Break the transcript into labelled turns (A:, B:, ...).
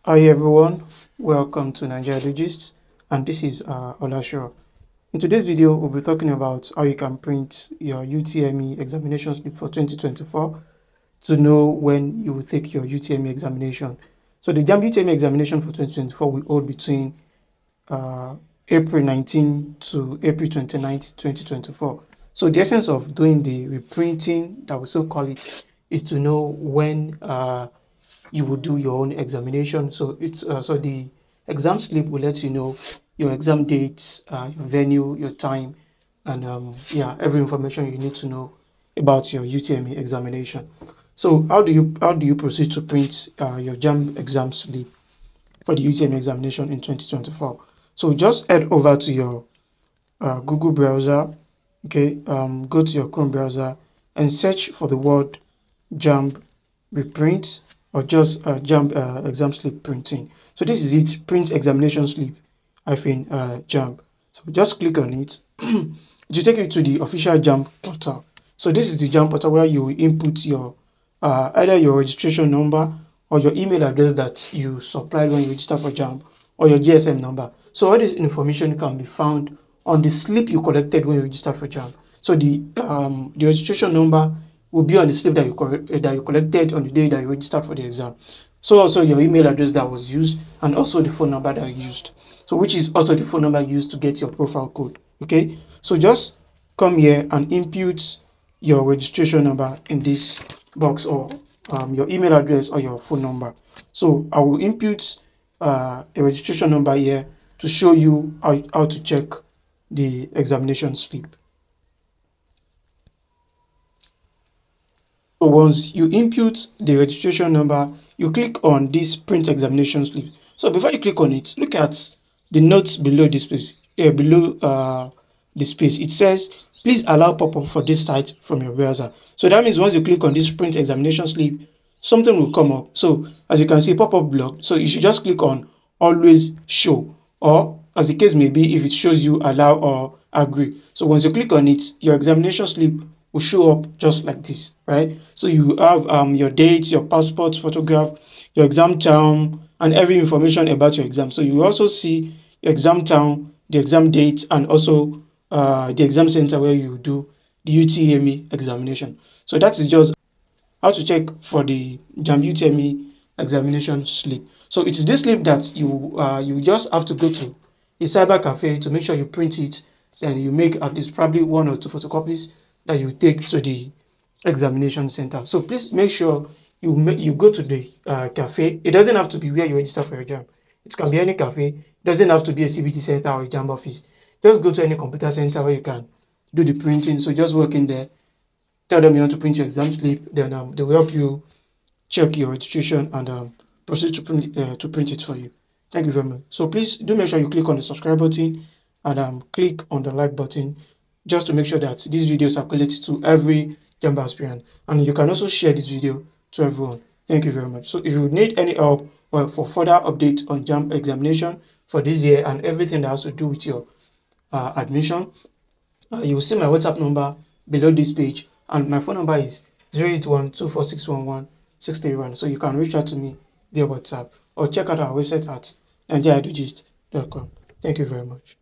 A: Hi everyone, welcome to Nigeria Gist, and this is Olasho. In today's video, we'll be talking about how you can print your UTME examination slip for 2024 to know when you will take your UTME examination. So the JAMB UTME examination for 2024 will hold between April 19 to April 29, 2024. So the essence of doing the reprinting, that we so call it, is to know when you will do your own examination. So so the exam slip will let you know your exam dates, your venue, your time, and yeah, every information you need to know about your UTME examination. So how do you proceed to print your JAMB exam slip for the UTME examination in 2024? So just head over to your Google browser. Okay, go to your Chrome browser and search for the word JAMB reprint, or just JAMB exam slip printing. So this is it, print examination slip hyphen JAMB. So just click on it. It will take you to the official JAMB portal. So this is the JAMB portal where you will input your either your registration number or your email address that you supplied when you register for JAMB, or your GSM number. So all this information can be found on the slip you collected when you register for JAMB. So the registration number will be on the slip that you collected on the day that you registered for the exam. So also your email address that was used, and also the phone number that you used. So which is also the phone number used to get your profile code. Okay, so just come here and input your registration number in this box, or your email address or your phone number. So I will input a registration number here to show you how to check the examination slip. So once you input the registration number, you click on this print examination slip. So before you click on it, look at the notes below this space. Below the space, it says, please allow pop-up for this site from your browser. So that means once you click on this print examination slip, something will come up. So as you can see, pop-up blocked. So you should just click on always show, or as the case may be, if it shows you allow or agree. So once you click on it, your examination slip will show up just like this, right? So you have your date, your passport photograph, your exam time, and every information about your exam. So you also see your exam time, the exam date, and also the exam center where you do the UTME examination. So that is just how to check for the JAMB UTME examination slip. So it's this slip that you just have to go to a cyber cafe to make sure you print it. Then you make at least probably 1 or 2 photocopies that you take to the examination center. So please make sure you go to the cafe. It doesn't have to be where you register for your JAMB. It can be any cafe. It doesn't have to be a CBT center or a JAMB office. Just go to any computer center where you can do the printing. So just walk in there, tell them you want to print your exam slip, then they will help you check your registration and proceed to print it for you. Thank you very much. So please do make sure you click on the subscribe button and click on the like button, just to make sure that this video circulates to every JAMB aspirant, and you can also share this video to everyone. Thank you very much. So if you need any help for further update on JAMB examination for this year and everything that has to do with your admission, you will see my WhatsApp number below this page, and my phone number is 08124611631. So you can reach out to me via WhatsApp or check out our website at nigeriadugist.com. Thank you very much.